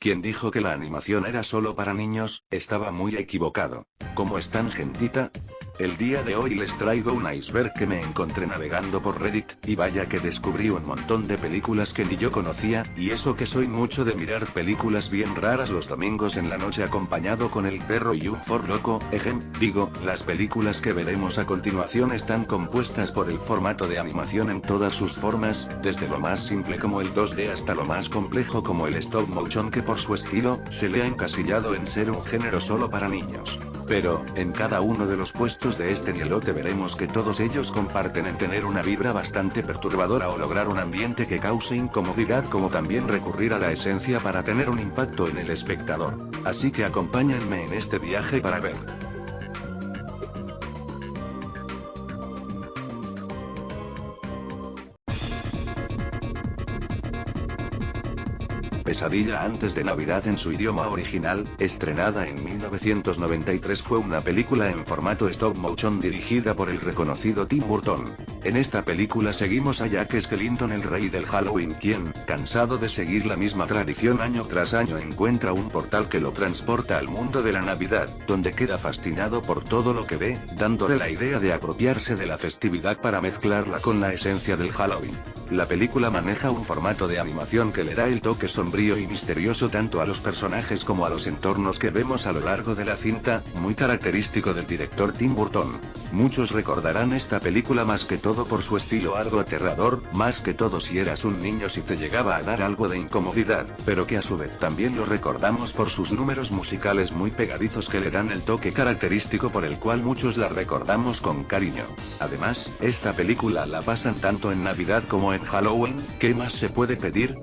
Quien dijo que la animación era solo para niños, estaba muy equivocado. ¿Cómo están, gentita? El día de hoy les traigo un iceberg que me encontré navegando por Reddit, y vaya que descubrí un montón de películas que ni yo conocía, y eso que soy mucho de mirar películas bien raras los domingos en la noche acompañado con el perro y un forloco. Digo, las películas que veremos a continuación están compuestas por el formato de animación en todas sus formas, desde lo más simple como el 2D hasta lo más complejo como el stop motion, que por su estilo, se le ha encasillado en ser un género solo para niños. Pero, en cada uno de los puestos de este nielote veremos que todos ellos comparten en tener una vibra bastante perturbadora o lograr un ambiente que cause incomodidad, como también recurrir a la esencia para tener un impacto en el espectador. Así que acompáñenme en este viaje para ver. Pesadilla antes de Navidad en su idioma original, estrenada en 1993, fue una película en formato stop motion dirigida por el reconocido Tim Burton. En esta película seguimos a Jack Skellington, el rey del Halloween, quien, cansado de seguir la misma tradición año tras año, encuentra un portal que lo transporta al mundo de la Navidad, donde queda fascinado por todo lo que ve, dándole la idea de apropiarse de la festividad para mezclarla con la esencia del Halloween. La película maneja un formato de animación que le da el toque sombrío y misterioso tanto a los personajes como a los entornos que vemos a lo largo de la cinta, muy característico del director Tim Burton. Muchos recordarán esta película más que todo por su estilo algo aterrador, más que todo si eras un niño si te llegaba a dar algo de incomodidad, pero que a su vez también lo recordamos por sus números musicales muy pegadizos que le dan el toque característico por el cual muchos la recordamos con cariño. Además, esta película la pasan tanto en Navidad como en Halloween. ¿Qué más se puede pedir?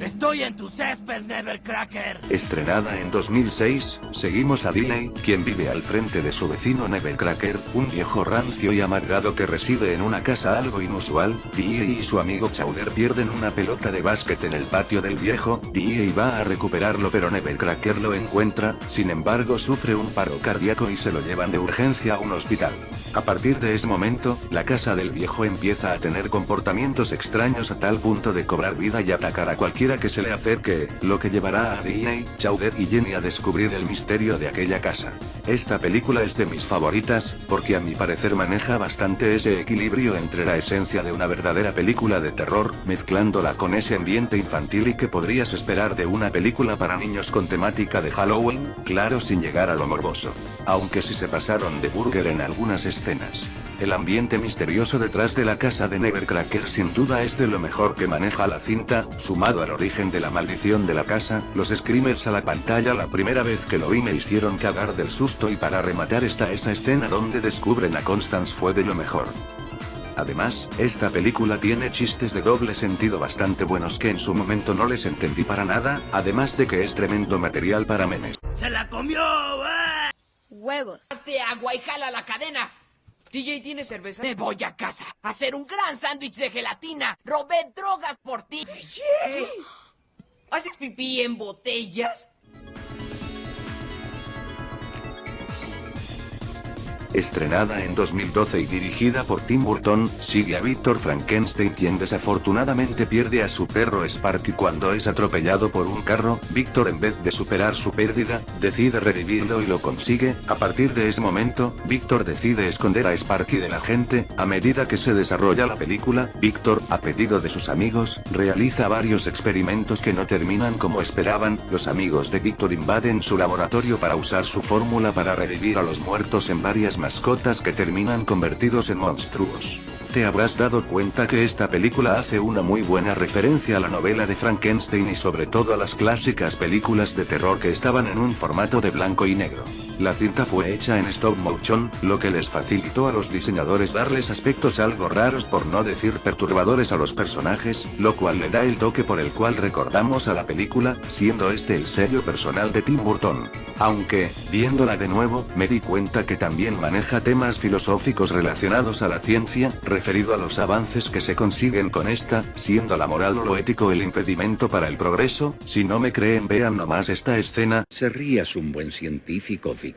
¡Estoy en tu césped, Nevercracker! Estrenada en 2006, seguimos a Diney, quien vive al frente de su vecino Nevercracker, un viejo rancio y amargado que reside en una casa algo inusual. Dee y su amigo Chowder pierden una pelota de básquet en el patio del viejo. Dee va a recuperarlo, pero Nevercracker lo encuentra, sin embargo sufre un paro cardíaco y se lo llevan de urgencia a un hospital. A partir de ese momento, la casa del viejo empieza a tener comportamientos extraños a tal punto de cobrar vida y atacar a cualquiera que se le acerque, lo que llevará a Diney, Chowder y Jenny a descubrir el misterio de aquella casa. Esta película es de mis favoritas, porque a mi parecer maneja bastante ese equilibrio entre la esencia de una verdadera película de terror, mezclándola con ese ambiente infantil y que podrías esperar de una película para niños con temática de Halloween, claro, sin llegar a lo morboso. Aunque sí se pasaron de burger en algunas escenas. El ambiente misterioso detrás de la casa de Nevercracker sin duda es de lo mejor que maneja la cinta, sumado al origen de la maldición de la casa, los screamers a la pantalla. La primera vez que lo vi me hicieron cagar del susto, y para rematar está esa escena donde descubren a Constance, fue de lo mejor. Además, esta película tiene chistes de doble sentido bastante buenos que en su momento no les entendí para nada, además de que es tremendo material para memes. ¡Se la comió! Huevos. Hazte agua y jala la cadena. DJ, ¿tiene cerveza? Me voy a casa a hacer un gran sándwich de gelatina. Robé drogas por ti. DJ, ¿haces pipí en botellas? Estrenada en 2012 y dirigida por Tim Burton, sigue a Víctor Frankenstein, quien desafortunadamente pierde a su perro Sparky cuando es atropellado por un carro. Víctor, en vez de superar su pérdida, decide revivirlo y lo consigue. A partir de ese momento, Víctor decide esconder a Sparky de la gente. A medida que se desarrolla la película, Víctor, a pedido de sus amigos, realiza varios experimentos que no terminan como esperaban. Los amigos de Víctor invaden su laboratorio para usar su fórmula para revivir a los muertos en varias mascotas que terminan convertidos en monstruos. Te habrás dado cuenta que esta película hace una muy buena referencia a la novela de Frankenstein y sobre todo a las clásicas películas de terror que estaban en un formato de blanco y negro. La cinta fue hecha en stop motion, lo que les facilitó a los diseñadores darles aspectos algo raros, por no decir perturbadores, a los personajes, lo cual le da el toque por el cual recordamos a la película, siendo este el sello personal de Tim Burton. Aunque, viéndola de nuevo, me di cuenta que también maneja temas filosóficos relacionados a la ciencia, referido a los avances que se consiguen con esta, siendo la moral o lo ético el impedimento para el progreso. Si no me creen, vean nomás esta escena. Serías un buen científico, Víctor.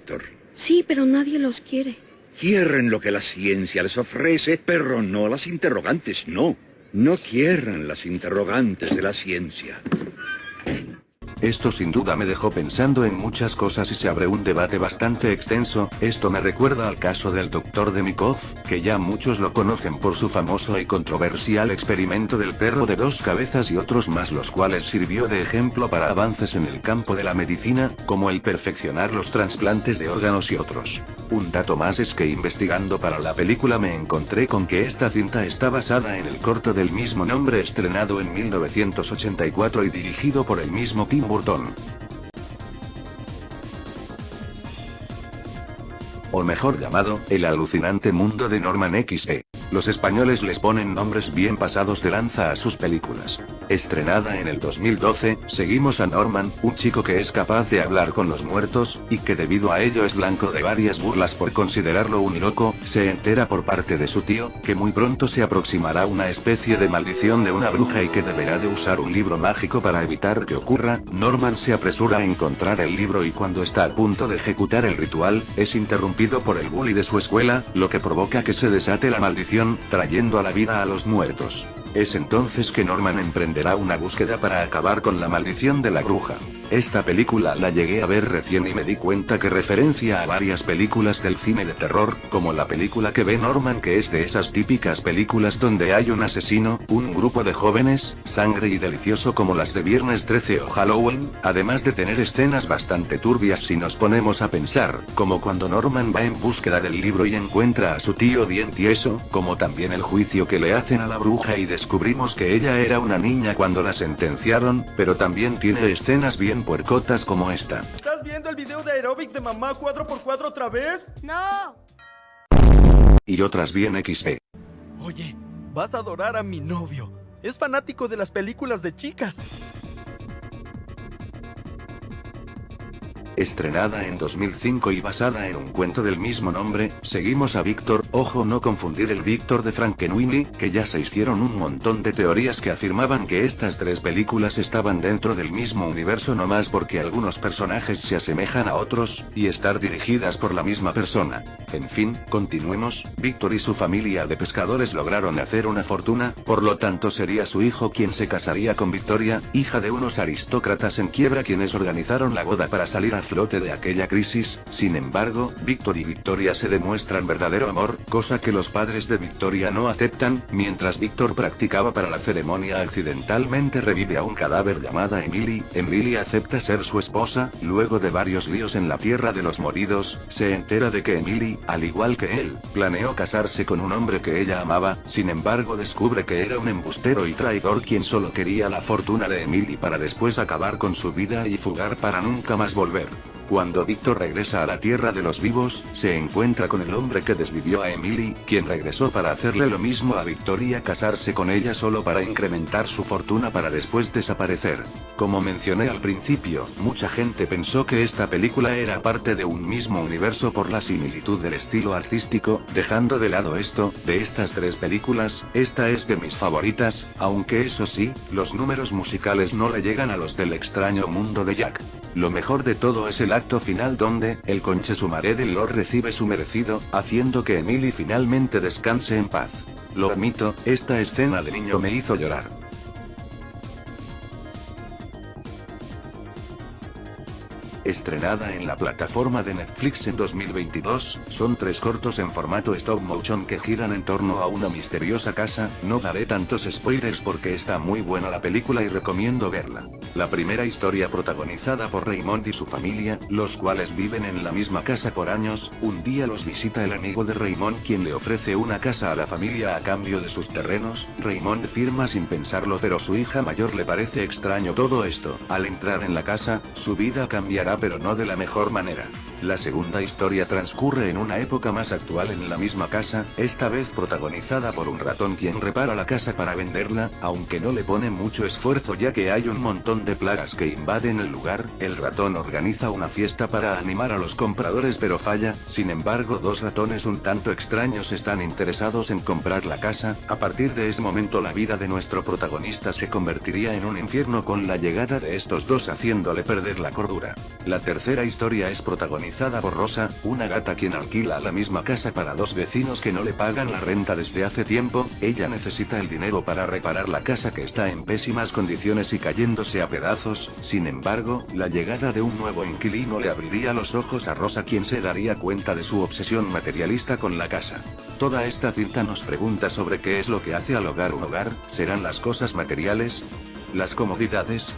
Sí, pero nadie los quiere. Quieren lo que la ciencia les ofrece, pero no las interrogantes, no. No quieran las interrogantes de la ciencia. Esto sin duda me dejó pensando en muchas cosas y se abre un debate bastante extenso. Esto me recuerda al caso del Dr. Demikov, que ya muchos lo conocen por su famoso y controversial experimento del perro de 2 cabezas y otros más, los cuales sirvió de ejemplo para avances en el campo de la medicina, como el perfeccionar los trasplantes de órganos y otros. Un dato más es que investigando para la película me encontré con que esta cinta está basada en el corto del mismo nombre estrenado en 1984 y dirigido por el mismo Tim Burton. O mejor llamado, El alucinante mundo de Norman X.E. Los españoles les ponen nombres bien pasados de lanza a sus películas. Estrenada en el 2012, seguimos a Norman, un chico que es capaz de hablar con los muertos, y que debido a ello es blanco de varias burlas por considerarlo un loco. Se entera por parte de su tío, que muy pronto se aproximará una especie de maldición de una bruja y que deberá de usar un libro mágico para evitar que ocurra. Norman se apresura a encontrar el libro y cuando está a punto de ejecutar el ritual, es interrumpido por el bully de su escuela, lo que provoca que se desate la maldición, trayendo a la vida a los muertos. Es entonces que Norman emprenderá una búsqueda para acabar con la maldición de la bruja. Esta película la llegué a ver recién y me di cuenta que referencia a varias películas del cine de terror, como la película que ve Norman, que es de esas típicas películas donde hay un asesino, un grupo de jóvenes, sangre y delicioso como las de Viernes 13 o Halloween, además de tener escenas bastante turbias si nos ponemos a pensar, como cuando Norman va en búsqueda del libro y encuentra a su tío bien tieso, como también el juicio que le hacen a la bruja y descubrimos que ella era una niña cuando la sentenciaron, pero también tiene escenas bien puercotas como esta. ¿Estás viendo el video de aeróbics de mamá 4x4 otra vez? No. Y otras bien XD. Oye, vas a adorar a mi novio. Es fanático de las películas de chicas. Estrenada en 2005 y basada en un cuento del mismo nombre, seguimos a Víctor, ojo no confundir el Víctor de Frankenweenie, que ya se hicieron un montón de teorías que afirmaban que estas 3 películas estaban dentro del mismo universo no más porque algunos personajes se asemejan a otros, y estar dirigidas por la misma persona. En fin, continuemos. Víctor y su familia de pescadores lograron hacer una fortuna, por lo tanto sería su hijo quien se casaría con Victoria, hija de unos aristócratas en quiebra quienes organizaron la boda para salir a flote de aquella crisis. Sin embargo, Víctor y Victoria se demuestran verdadero amor, cosa que los padres de Victoria no aceptan. Mientras Víctor practicaba para la ceremonia, accidentalmente revive a un cadáver llamada Emily. Emily acepta ser su esposa. Luego de varios líos en la tierra de los moridos, se entera de que Emily, al igual que él, planeó casarse con un hombre que ella amaba. Sin embargo, descubre que era un embustero y traidor quien solo quería la fortuna de Emily para después acabar con su vida y fugar para nunca más volver. Cuando Víctor regresa a la tierra de los vivos, se encuentra con el hombre que desvivió a Emily, quien regresó para hacerle lo mismo a Victoria, casarse con ella solo para incrementar su fortuna para después desaparecer. Como mencioné al principio, mucha gente pensó que esta película era parte de un mismo universo por la similitud del estilo artístico. Dejando de lado esto, de estas 3 películas, esta es de mis favoritas, aunque eso sí, los números musicales no le llegan a los del extraño mundo de Jack. Lo mejor de todo es el acto final donde, el conche su mare del Lord recibe su merecido, haciendo que Emily finalmente descanse en paz. Lo admito, esta escena de niño me hizo llorar. Estrenada en la plataforma de Netflix en 2022, son 3 cortos en formato stop motion que giran en torno a una misteriosa casa. No daré tantos spoilers porque está muy buena la película y recomiendo verla. La primera historia protagonizada por Raymond y su familia, los cuales viven en la misma casa por años. Un día los visita el amigo de Raymond quien le ofrece una casa a la familia a cambio de sus terrenos. Raymond firma sin pensarlo pero su hija mayor le parece extraño todo esto. Al entrar en la casa, su vida cambiará pero no de la mejor manera. La segunda historia transcurre en una época más actual en la misma casa, esta vez protagonizada por un ratón quien repara la casa para venderla, aunque no le pone mucho esfuerzo ya que hay un montón de plagas que invaden el lugar. El ratón organiza una fiesta para animar a los compradores pero falla. Sin embargo, 2 ratones un tanto extraños están interesados en comprar la casa. A partir de ese momento la vida de nuestro protagonista se convertiría en un infierno con la llegada de estos 2 haciéndole perder la cordura. La tercera historia es protagonizada protagonizada por Rosa, una gata quien alquila la misma casa para dos vecinos que no le pagan la renta desde hace tiempo. Ella necesita el dinero para reparar la casa que está en pésimas condiciones y cayéndose a pedazos. Sin embargo, la llegada de un nuevo inquilino le abriría los ojos a Rosa, quien se daría cuenta de su obsesión materialista con la casa. Toda esta cinta nos pregunta sobre qué es lo que hace al hogar un hogar. ¿Serán las cosas materiales? ¿Las comodidades?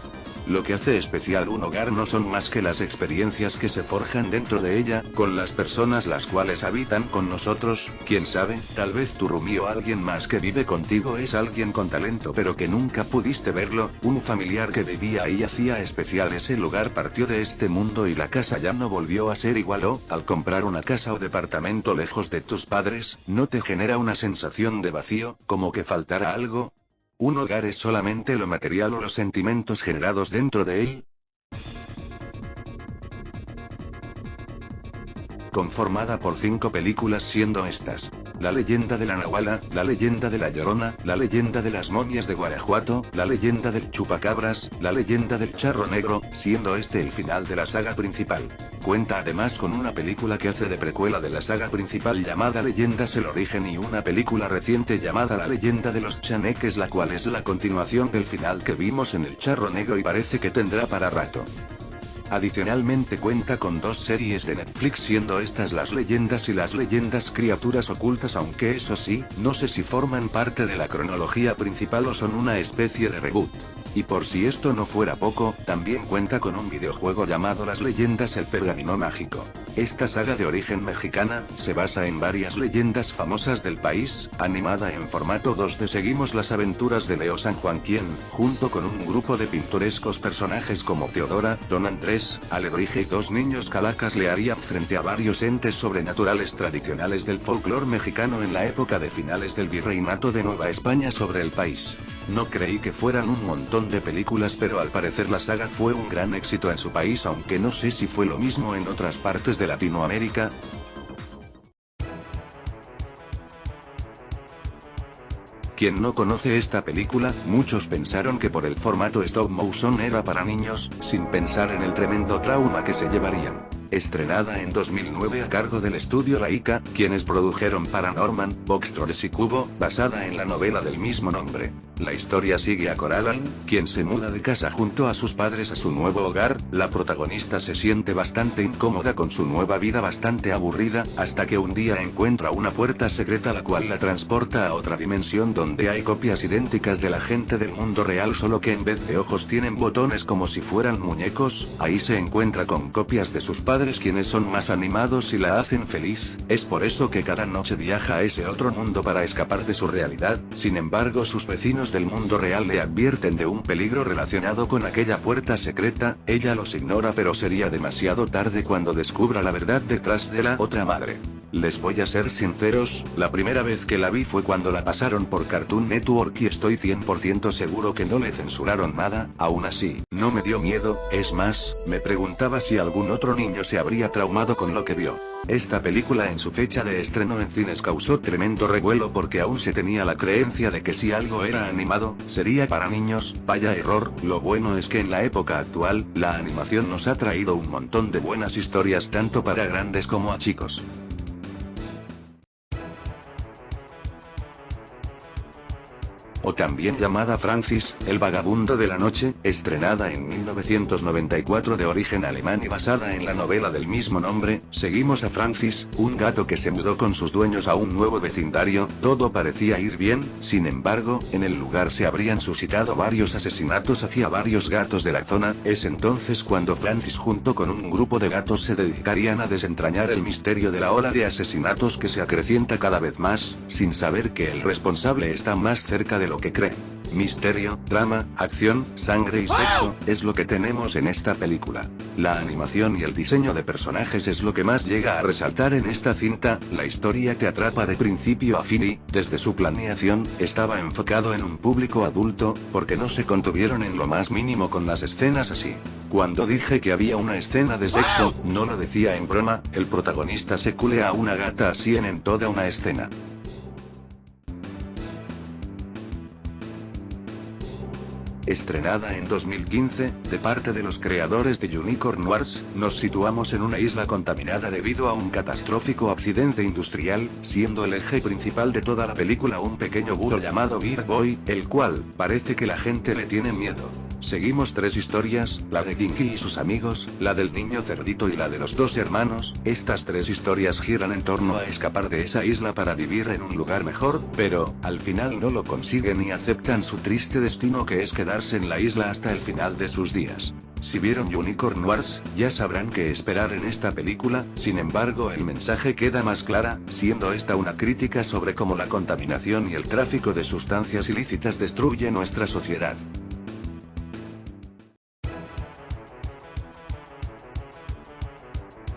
Lo que hace especial un hogar no son más que las experiencias que se forjan dentro de ella, con las personas las cuales habitan con nosotros. Quién sabe, tal vez tu roomie o alguien más que vive contigo es alguien con talento pero que nunca pudiste verlo, un familiar que vivía ahí hacía especial ese lugar, partió de este mundo y la casa ya no volvió a ser igual. O, al comprar una casa o departamento lejos de tus padres, ¿no te genera una sensación de vacío, como que faltara algo? ¿Un hogar es solamente lo material o los sentimientos generados dentro de él? Conformada por 5 películas, siendo estas: La leyenda de la Nahuala, La leyenda de la Llorona, La leyenda de las momias de Guanajuato, La leyenda del chupacabras, La leyenda del charro negro, siendo este el final de la saga principal. Cuenta además con una película que hace de precuela de la saga principal llamada Leyendas el Origen y una película reciente llamada La leyenda de los chaneques, la cual es la continuación del final que vimos en el charro negro y parece que tendrá para rato. Adicionalmente cuenta con 2 series de Netflix, siendo estas Las leyendas y Las leyendas criaturas ocultas, aunque eso sí, no sé si forman parte de la cronología principal o son una especie de reboot. Y por si esto no fuera poco, también cuenta con un videojuego llamado Las leyendas el pergamino mágico. Esta saga de origen mexicana, se basa en varias leyendas famosas del país, animada en formato 2D. Seguimos las aventuras de Leo San Juan, quien, junto con un grupo de pintorescos personajes como Teodora, Don Andrés, Alebrije y 2 niños calacas, le harían frente a varios entes sobrenaturales tradicionales del folclore mexicano en la época de finales del virreinato de Nueva España sobre el país. No creí que fueran un montón de películas, pero al parecer la saga fue un gran éxito en su país, aunque no sé si fue lo mismo en otras partes de Latinoamérica. Quien no conoce esta película, muchos pensaron que por el formato stop motion era para niños, sin pensar en el tremendo trauma que se llevarían. Estrenada en 2009 a cargo del estudio Laika, quienes produjeron Paranorman, Boxtrolls y Cubo, basada en la novela del mismo nombre. La historia sigue a Coraline, quien se muda de casa junto a sus padres a su nuevo hogar. La protagonista se siente bastante incómoda con su nueva vida, bastante aburrida, hasta que un día encuentra una puerta secreta la cual la transporta a otra dimensión donde hay copias idénticas de la gente del mundo real, solo que en vez de ojos tienen botones como si fueran muñecos. Ahí se encuentra con copias de sus padres, quienes son más animados y la hacen feliz. Es por eso que cada noche viaja a ese otro mundo para escapar de su realidad. Sin embargo, sus vecinos del mundo real le advierten de un peligro relacionado con aquella puerta secreta. Ella los ignora, pero sería demasiado tarde cuando descubra la verdad detrás de la otra madre. Les voy a ser sinceros, la primera vez que la vi fue cuando la pasaron por Cartoon Network y estoy 100% seguro que no le censuraron nada. Aún así, no me dio miedo, es más, me preguntaba si algún otro niño se habría traumado con lo que vio. Esta película en su fecha de estreno en cines causó tremendo revuelo porque aún se tenía la creencia de que si algo era animado, sería para niños. Vaya error. Lo bueno es que en la época actual, la animación nos ha traído un montón de buenas historias tanto para grandes como a chicos. O también llamada Francis, el vagabundo de la noche, estrenada en 1994 de origen alemán y basada en la novela del mismo nombre. Seguimos a Francis, un gato que se mudó con sus dueños a un nuevo vecindario. Todo parecía ir bien, sin embargo, en el lugar se habrían suscitado varios asesinatos hacia varios gatos de la zona. Es entonces cuando Francis junto con un grupo de gatos se dedicarían a desentrañar el misterio de la ola de asesinatos que se acrecienta cada vez más, sin saber que el responsable está más cerca de lo que creen. Misterio, drama, acción, sangre y sexo, es lo que tenemos en esta película. La animación y el diseño de personajes es lo que más llega a resaltar en esta cinta. La historia te atrapa de principio a fin y, desde su planeación, estaba enfocado en un público adulto, porque no se contuvieron en lo más mínimo con las escenas así. Cuando dije que había una escena de sexo, no lo decía en broma. El protagonista se culea a una gata así en toda una escena. Estrenada en 2015, de parte de los creadores de Unicorn Wars, nos situamos en una isla contaminada debido a un catastrófico accidente industrial, siendo el eje principal de toda la película un pequeño burro llamado Bear Boy, el cual, parece que la gente le tiene miedo. Seguimos 3 historias, la de Kinky y sus amigos, la del niño cerdito y la de los 2 hermanos. Estas 3 historias giran en torno a escapar de esa isla para vivir en un lugar mejor, pero, al final no lo consiguen y aceptan su triste destino, que es quedarse en la isla hasta el final de sus días. Si vieron Unicorn Wars, ya sabrán qué esperar en esta película, sin embargo el mensaje queda más clara, siendo esta una crítica sobre cómo la contaminación y el tráfico de sustancias ilícitas destruye nuestra sociedad.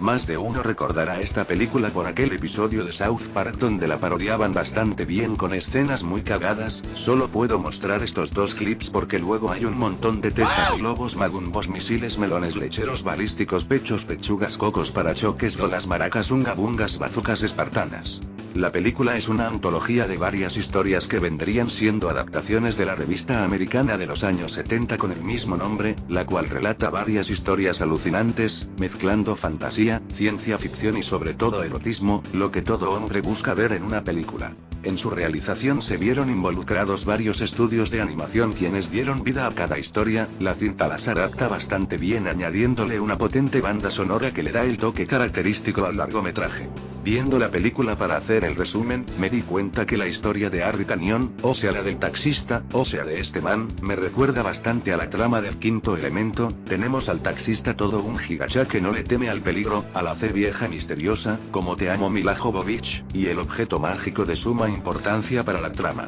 Más de uno recordará esta película por aquel episodio de South Park donde la parodiaban bastante bien con escenas muy cagadas. Solo puedo mostrar estos 2 clips porque luego hay un montón de tetas, globos, magumbos, misiles, melones, lecheros balísticos, pechos, pechugas, cocos, parachoques, lolas, maracas, ungabungas, bazucas espartanas. La película es una antología de varias historias que vendrían siendo adaptaciones de la revista americana de los años 70 con el mismo nombre, la cual relata varias historias alucinantes, mezclando fantasía, ciencia ficción y sobre todo erotismo, lo que todo hombre busca ver en una película. En su realización se vieron involucrados varios estudios de animación quienes dieron vida a cada historia. La cinta las adapta bastante bien añadiéndole una potente banda sonora que le da el toque característico al largometraje. Viendo la película para hacer el resumen, me di cuenta que la historia de Harry Canyon, o sea la del taxista, o sea de este man, me recuerda bastante a la trama del Quinto Elemento. Tenemos al taxista todo un gigachá que no le teme al peligro, a la fe vieja misteriosa, como Te amo Mila Jovovich, y el objeto mágico de suma importancia para la trama.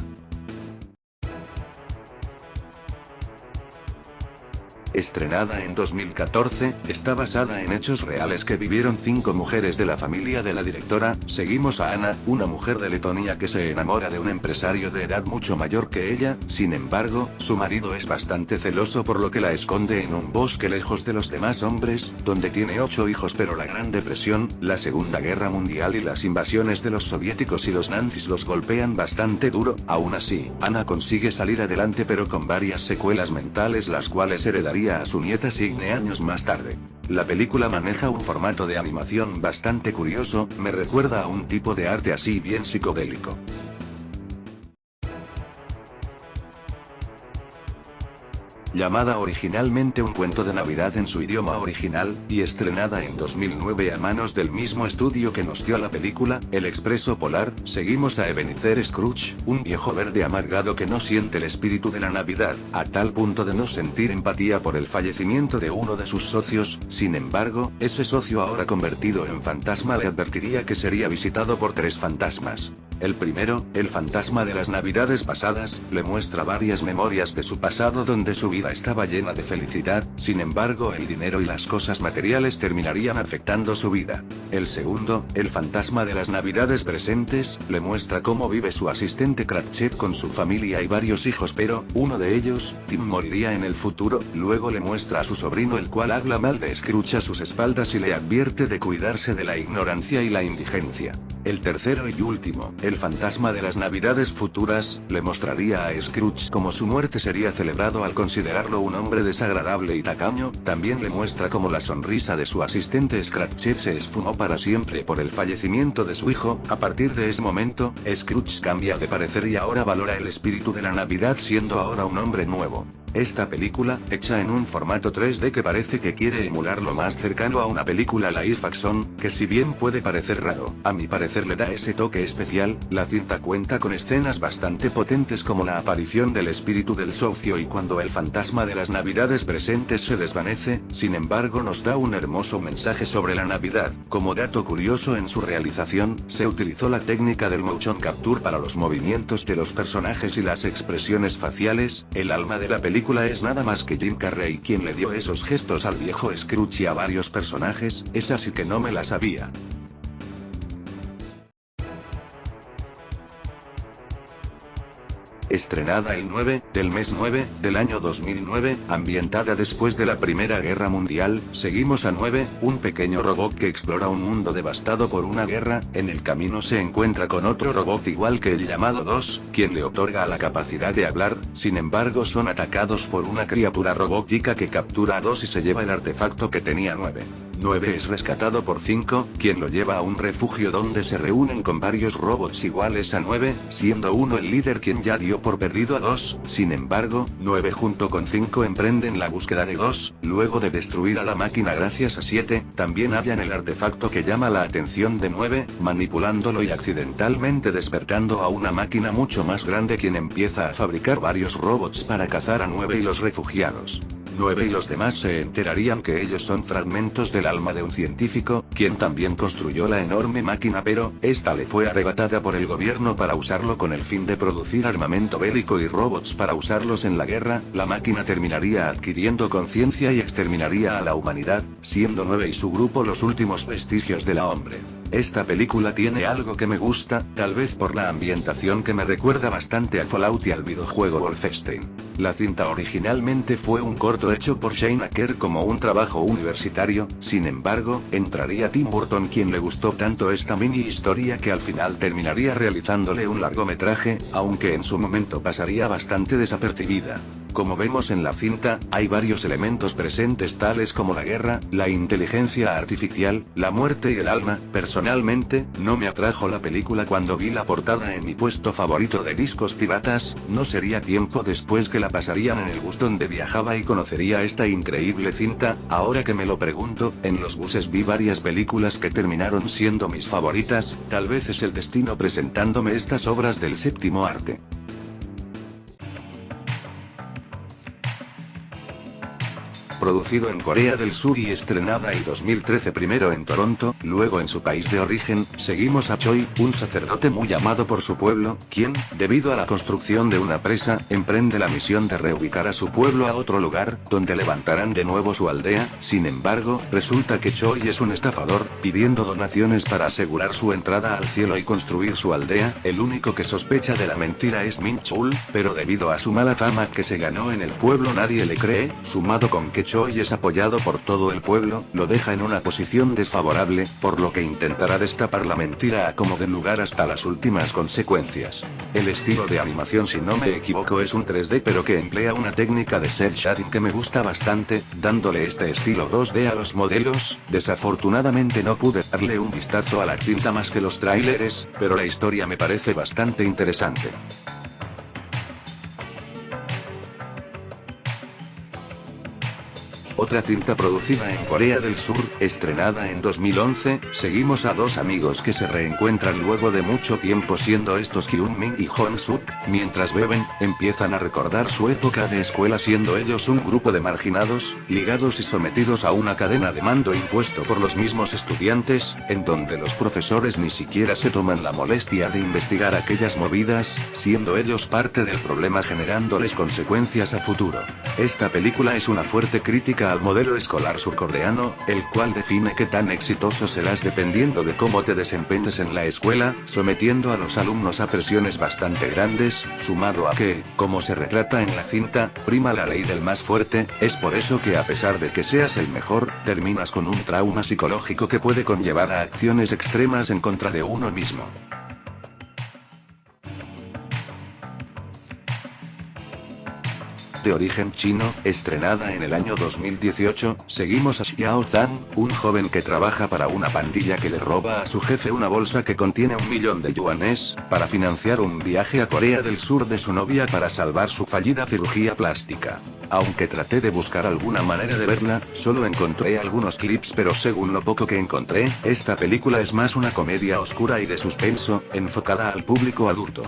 Estrenada en 2014, está basada en hechos reales que vivieron 5 mujeres de la familia de la directora. Seguimos a Ana, una mujer de Letonia que se enamora de un empresario de edad mucho mayor que ella. Sin embargo, su marido es bastante celoso por lo que la esconde en un bosque lejos de los demás hombres, donde tiene 8 hijos. Pero la Gran Depresión, la Segunda Guerra Mundial y las invasiones de los soviéticos y los nazis los golpean bastante duro. Aún así, Ana consigue salir adelante pero con varias secuelas mentales las cuales heredaría a su nieta Signe años más tarde. La película maneja un formato de animación bastante curioso, me recuerda a un tipo de arte así bien psicodélico. Llamada originalmente Un cuento de Navidad en su idioma original, y estrenada en 2009 a manos del mismo estudio que nos dio la película, El Expreso Polar, seguimos a Ebenezer Scrooge, un viejo verde amargado que no siente el espíritu de la Navidad, a tal punto de no sentir empatía por el fallecimiento de uno de sus socios. Sin embargo, ese socio ahora convertido en fantasma le advertiría que sería visitado por 3 fantasmas. El primero, el fantasma de las navidades pasadas, le muestra varias memorias de su pasado donde su vida estaba llena de felicidad. Sin embargo el dinero y las cosas materiales terminarían afectando su vida. El segundo, el fantasma de las navidades presentes, le muestra cómo vive su asistente Cratchit con su familia y varios hijos, pero uno de ellos, Tim, moriría en el futuro. Luego le muestra a su sobrino el cual habla mal de Scrooge a sus espaldas y le advierte de cuidarse de la ignorancia y la indigencia. El tercero y último, el fantasma de las navidades futuras, le mostraría a Scrooge cómo su muerte sería celebrado al considerarlo un hombre desagradable y tacaño. También le muestra cómo la sonrisa de su asistente Scratchit se esfumó para siempre por el fallecimiento de su hijo. A partir de ese momento, Scrooge cambia de parecer y ahora valora el espíritu de la Navidad siendo ahora un hombre nuevo. Esta película, hecha en un formato 3D que parece que quiere emular lo más cercano a una película live action, que si bien puede parecer raro, a mi parecer le da ese toque especial. La cinta cuenta con escenas bastante potentes como la aparición del espíritu del socio y cuando el fantasma de las navidades presentes se desvanece. Sin embargo nos da un hermoso mensaje sobre la Navidad. Como dato curioso, en su realización, se utilizó la técnica del motion capture para los movimientos de los personajes y las expresiones faciales. El alma de la película es nada más que Jim Carrey quien le dio esos gestos al viejo Scrooge y a varios personajes. Esa sí que no me la sabía. estrenada el 9 del mes 9 del año 2009, ambientada después de la Primera Guerra Mundial. Seguimos a 9, un pequeño robot que explora un mundo devastado por una guerra. En el camino se encuentra con otro robot igual que el llamado 2, quien le otorga la capacidad de hablar. Sin embargo, son atacados por una criatura robótica que captura a 2 y se lleva el artefacto que tenía 9. 9 es rescatado por 5, quien lo lleva a un refugio donde se reúnen con varios robots iguales a 9, siendo 1 el líder quien ya dio por perdido a 2. Sin embargo, 9 junto con 5 emprenden la búsqueda de 2, luego de destruir a la máquina gracias a 7, también hallan el artefacto que llama la atención de 9, manipulándolo y accidentalmente despertando a una máquina mucho más grande quien empieza a fabricar varios robots para cazar a 9 y los refugiados. 9 y los demás se enterarían que ellos son fragmentos del alma de un científico, quien también construyó la enorme máquina, pero esta le fue arrebatada por el gobierno para usarlo con el fin de producir armamento bélico y robots para usarlos en la guerra. La máquina terminaría adquiriendo conciencia y exterminaría a la humanidad, siendo 9 y su grupo los últimos vestigios de la hombre. Esta película tiene algo que me gusta, tal vez por la ambientación que me recuerda bastante a Fallout y al videojuego Wolfenstein. La cinta originalmente fue un corto hecho por Shane Acker como un trabajo universitario, sin embargo, entraría Tim Burton quien le gustó tanto esta mini historia que al final terminaría realizándole un largometraje, aunque en su momento pasaría bastante desapercibida. Como vemos en la cinta, hay varios elementos presentes tales como la guerra, la inteligencia artificial, la muerte y el alma. Personalmente, no me atrajo la película cuando vi la portada en mi puesto favorito de discos piratas. No sería tiempo después que la pasarían en el bus donde viajaba y conocería esta increíble cinta. Ahora que me lo pregunto, en los buses vi varias películas que terminaron siendo mis favoritas. Tal vez es el destino presentándome estas obras del séptimo arte. Producido en Corea del Sur y estrenada en 2013 primero en Toronto, luego en su país de origen. Seguimos a Choi, un sacerdote muy amado por su pueblo, quien, debido a la construcción de una presa, emprende la misión de reubicar a su pueblo a otro lugar, donde levantarán de nuevo su aldea. Sin embargo, resulta que Choi es un estafador, pidiendo donaciones para asegurar su entrada al cielo y construir su aldea. El único que sospecha de la mentira es Min Chul, pero debido a su mala fama que se ganó en el pueblo nadie le cree, sumado con que Choi es apoyado por todo el pueblo, lo deja en una posición desfavorable, por lo que intentará destapar la mentira a como dé lugar hasta las últimas consecuencias. El estilo de animación, si no me equivoco, es un 3D pero que emplea una técnica de cel shading que me gusta bastante, dándole este estilo 2D a los modelos. Desafortunadamente no pude darle un vistazo a la cinta más que los tráileres, pero la historia me parece bastante interesante. Otra cinta producida en Corea del Sur, estrenada en 2011, seguimos a dos amigos que se reencuentran luego de mucho tiempo, siendo estos Kyung-min y Hong-suk. Mientras beben, empiezan a recordar su época de escuela, siendo ellos un grupo de marginados, ligados y sometidos a una cadena de mando impuesto por los mismos estudiantes, en donde los profesores ni siquiera se toman la molestia de investigar aquellas movidas, siendo ellos parte del problema generándoles consecuencias a futuro. Esta película es una fuerte crítica al modelo escolar surcoreano, el cual define qué tan exitoso serás dependiendo de cómo te desempeñes en la escuela, sometiendo a los alumnos a presiones bastante grandes, sumado a que, como se retrata en la cinta, prima la ley del más fuerte. Es por eso que a pesar de que seas el mejor, terminas con un trauma psicológico que puede conllevar a acciones extremas en contra de uno mismo. De origen chino, estrenada en el año 2018, seguimos a Xiao Zhan, un joven que trabaja para una pandilla que le roba a su jefe una bolsa que contiene 1.000.000 de yuanes, para financiar un viaje a Corea del Sur de su novia para salvar su fallida cirugía plástica. Aunque traté de buscar alguna manera de verla, solo encontré algunos clips, pero según lo poco que encontré, esta película es más una comedia oscura y de suspenso, enfocada al público adulto.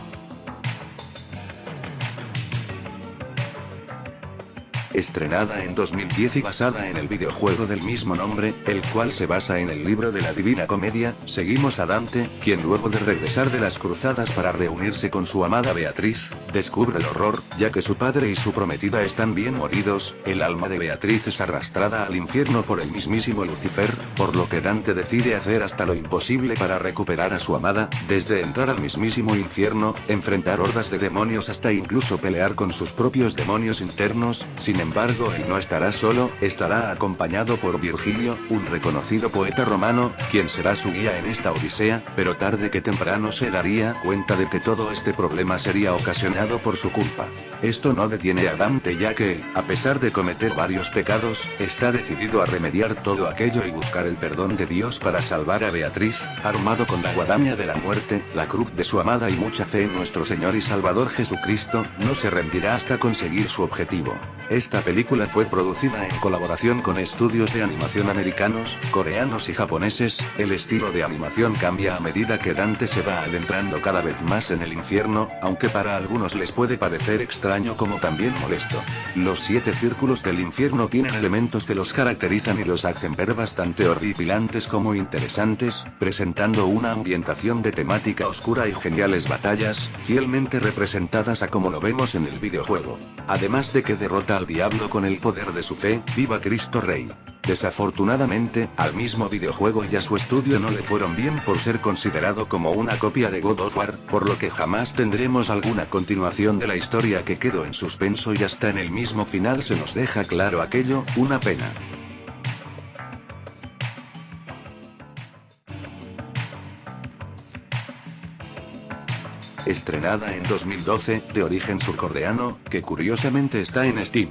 Estrenada en 2010 y basada en el videojuego del mismo nombre, el cual se basa en el libro de la Divina Comedia, seguimos a Dante, quien luego de regresar de las cruzadas para reunirse con su amada Beatriz, descubre el horror, ya que su padre y su prometida están bien moridos. El alma de Beatriz es arrastrada al infierno por el mismísimo Lucifer, por lo que Dante decide hacer hasta lo imposible para recuperar a su amada, desde entrar al mismísimo infierno, enfrentar hordas de demonios hasta incluso pelear con sus propios demonios internos. Sin embargo, él no estará solo, estará acompañado por Virgilio, un reconocido poeta romano, quien será su guía en esta odisea, pero tarde que temprano se daría cuenta de que todo este problema sería ocasionado por su culpa. Esto no detiene a Dante, ya que, a pesar de cometer varios pecados, está decidido a remediar todo aquello y buscar el perdón de Dios para salvar a Beatriz, armado con la guadaña de la muerte, la cruz de su amada y mucha fe en nuestro Señor y Salvador Jesucristo. No se rendirá hasta conseguir su objetivo. Esta película fue producida en colaboración con estudios de animación americanos, coreanos y japoneses. El estilo de animación cambia a medida que Dante se va adentrando cada vez más en el infierno, aunque para algunos les puede parecer extraño como también molesto. Los 7 círculos del infierno tienen elementos que los caracterizan y los hacen ver bastante horripilantes como interesantes, presentando una ambientación de temática oscura y geniales batallas, fielmente representadas a como lo vemos en el videojuego. Además de que derrota al diablo con el poder de su fe. ¡Viva Cristo Rey! Desafortunadamente, al mismo videojuego y a su estudio no le fueron bien por ser considerado como una copia de God of War, por lo que jamás tendremos alguna continuación de la historia, que quedó en suspenso y hasta en el mismo final se nos deja claro aquello. Una pena. Estrenada en 2012, de origen surcoreano, que curiosamente está en Steam.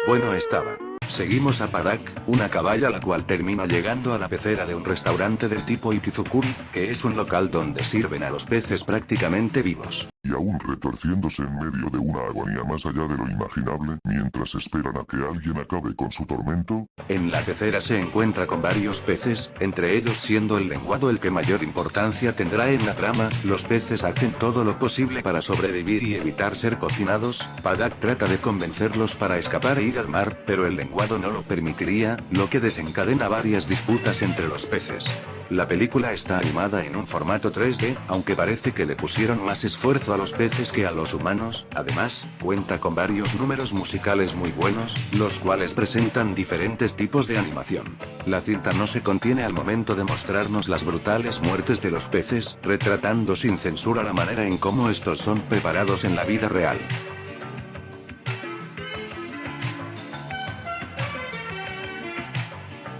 Bueno, estaba. Seguimos a Padak, una caballa la cual termina llegando a la pecera de un restaurante del tipo Ikizukuri, que es un local donde sirven a los peces prácticamente vivos. Y aún retorciéndose en medio de una agonía más allá de lo imaginable, mientras esperan a que alguien acabe con su tormento. En la pecera se encuentra con varios peces, entre ellos siendo el lenguado el que mayor importancia tendrá en la trama. Los peces hacen todo lo posible para sobrevivir y evitar ser cocinados. Padak trata de convencerlos para escapar e ir al mar, pero el lenguado no lo permitiría, lo que desencadena varias disputas entre los peces. La película está animada en un formato 3D, aunque parece que le pusieron más esfuerzo a los peces que a los humanos. Además, cuenta con varios números musicales muy buenos, los cuales presentan diferentes tipos de animación. La cinta no se contiene al momento de mostrarnos las brutales muertes de los peces, retratando sin censura la manera en cómo estos son preparados en la vida real.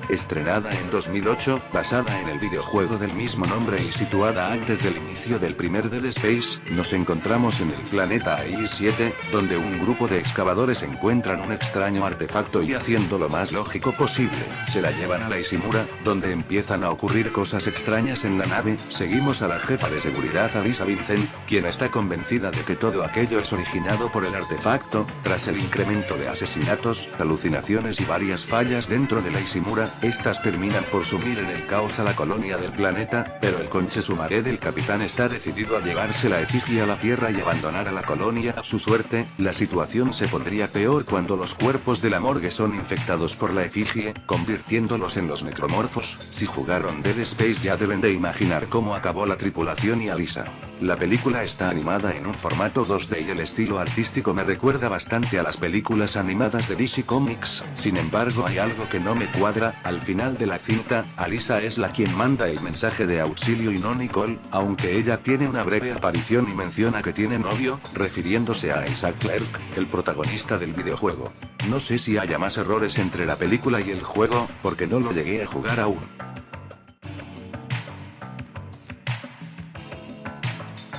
Estrenada en 2008, basada en el videojuego del mismo nombre y situada antes del inicio del primer Dead Space, nos encontramos en el planeta AI-7, donde un grupo de excavadores encuentran un extraño artefacto y, haciendo lo más lógico posible, se la llevan a la Ishimura, donde empiezan a ocurrir cosas extrañas en la nave. Seguimos a la jefa de seguridad Alisa Vincent, quien está convencida de que todo aquello es originado por el artefacto. Tras el incremento de asesinatos, alucinaciones y varias fallas dentro de la Ishimura, estas terminan por sumir en el caos a la colonia del planeta, pero el conche sumaré del capitán está decidido a llevarse la efigie a la Tierra y abandonar a la colonia a su suerte. La situación se pondría peor cuando los cuerpos de la morgue son infectados por la efigie, convirtiéndolos en los necromorfos. Si jugaron Dead Space ya deben de imaginar cómo acabó la tripulación y Alisa. La película está animada en un formato 2D y el estilo artístico me recuerda bastante a las películas animadas de DC Comics. Sin embargo, hay algo que no me cuadra. Al final de la cinta, Alisa es la quien manda el mensaje de auxilio y no Nicole, aunque ella tiene una breve aparición y menciona que tiene novio, refiriéndose a Isaac Clarke, el protagonista del videojuego. No sé si haya más errores entre la película y el juego, porque no lo llegué a jugar aún.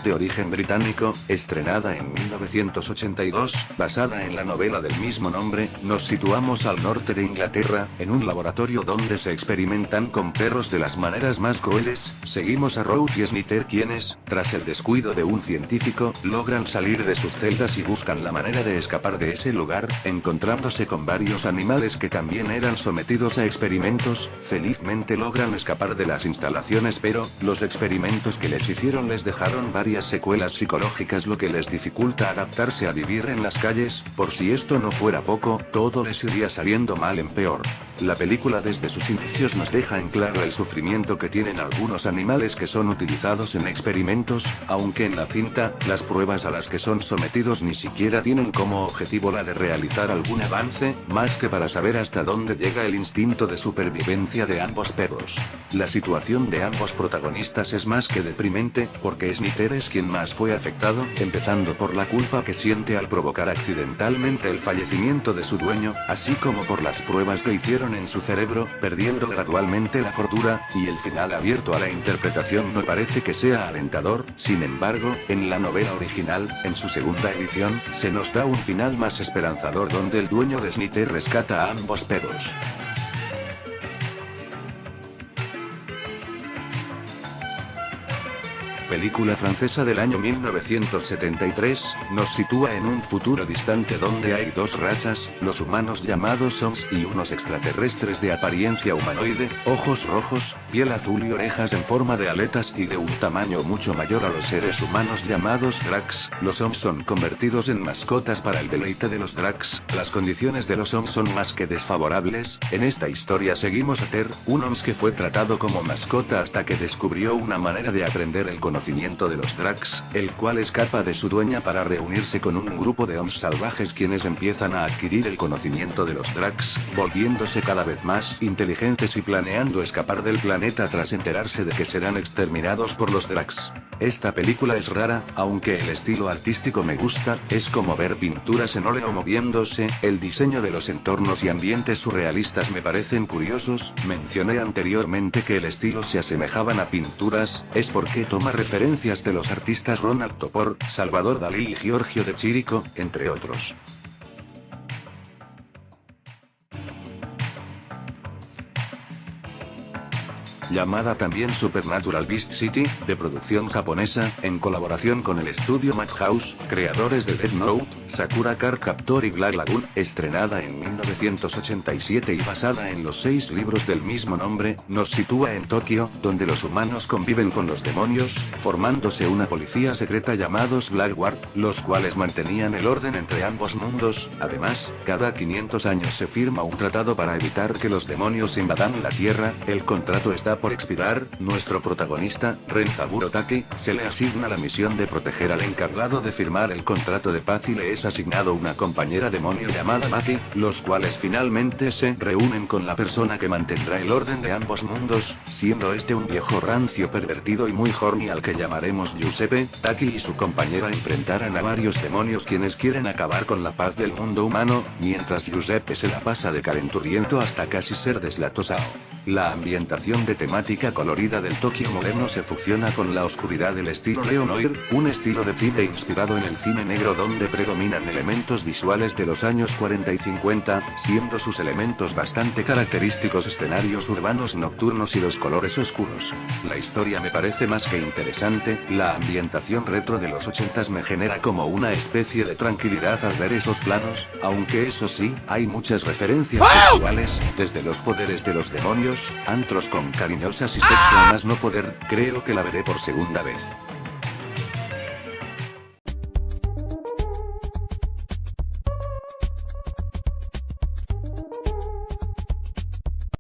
De origen británico, estrenada en 1982, basada en la novela del mismo nombre, nos situamos al norte de Inglaterra, en un laboratorio donde se experimentan con perros de las maneras más crueles. Seguimos a Rose y Smith, quienes, tras el descuido de un científico, logran salir de sus celdas y buscan la manera de escapar de ese lugar, encontrándose con varios animales que también eran sometidos a experimentos. Felizmente logran escapar de las instalaciones, pero los experimentos que les hicieron les dejaron varios varias secuelas psicológicas, lo que les dificulta adaptarse a vivir en las calles. Por si esto no fuera poco, todo les iría saliendo mal en peor. La película desde sus inicios nos deja en claro el sufrimiento que tienen algunos animales que son utilizados en experimentos, aunque en la cinta, las pruebas a las que son sometidos ni siquiera tienen como objetivo la de realizar algún avance, más que para saber hasta dónde llega el instinto de supervivencia de ambos perros. La situación de ambos protagonistas es más que deprimente, porque Snitter es quien más fue afectado, empezando por la culpa que siente al provocar accidentalmente el fallecimiento de su dueño, así como por las pruebas que hicieron en su cerebro, perdiendo gradualmente la cordura, y el final abierto a la interpretación no parece que sea alentador. Sin embargo, en la novela original, en su segunda edición, se nos da un final más esperanzador donde el dueño de Snitter rescata a ambos perros. Película francesa del año 1973, nos sitúa en un futuro distante donde hay dos razas, los humanos llamados Homs y unos extraterrestres de apariencia humanoide, ojos rojos, piel azul y orejas en forma de aletas y de un tamaño mucho mayor a los seres humanos llamados Dracs. Los Homs son convertidos en mascotas para el deleite de los Dracs. Las condiciones de los Homs son más que desfavorables. En esta historia seguimos a Ter, un Homs que fue tratado como mascota hasta que descubrió una manera de aprender el conocimiento de los Dracs, el cual escapa de su dueña para reunirse con un grupo de Homs salvajes quienes empiezan a adquirir el conocimiento de los Dracs, volviéndose cada vez más inteligentes y planeando escapar del planeta tras enterarse de que serán exterminados por los Dracs. Esta película es rara, aunque el estilo artístico me gusta, es como ver pinturas en óleo moviéndose, el diseño de los entornos y ambientes surrealistas me parecen curiosos. Mencioné anteriormente que el estilo se asemejaban a pinturas, es porque toma referencias de los artistas Ronald Topor, Salvador Dalí y Giorgio de Chirico, entre otros. Llamada también Supernatural Beast City, de producción japonesa, en colaboración con el estudio Madhouse, creadores de Death Note, Sakura Card Captor y Black Lagoon, estrenada en 1987 y basada en los 6 libros del mismo nombre, nos sitúa en Tokio, donde los humanos conviven con los demonios, formándose una policía secreta llamados Black Guard, los cuales mantenían el orden entre ambos mundos. Además, cada 500 años se firma un tratado para evitar que los demonios invadan la Tierra. El contrato está por expirar. Nuestro protagonista, Renzaburo Take, se le asigna la misión de proteger al encargado de firmar el contrato de paz y le es asignado una compañera demonio llamada Maki, los cuales finalmente se reúnen con la persona que mantendrá el orden de ambos mundos, siendo este un viejo rancio pervertido y muy horny al que llamaremos Giuseppe. Taki y su compañera enfrentarán a varios demonios quienes quieren acabar con la paz del mundo humano, mientras Giuseppe se la pasa de calenturiento hasta casi ser deslatosao. La ambientación de temática colorida del Tokio moderno se fusiona con la oscuridad del estilo neo-noir, un estilo de cine inspirado en el cine negro donde predominan elementos visuales de los años 40 y 50, siendo sus elementos bastante característicos escenarios urbanos nocturnos y los colores oscuros. La historia me parece más que interesante, la ambientación retro de los 80s me genera como una especie de tranquilidad al ver esos planos, aunque eso sí, hay muchas referencias sexuales, desde los poderes de los demonios, antros con cariñosas y sexo a más no poder. Creo que la veré por segunda vez.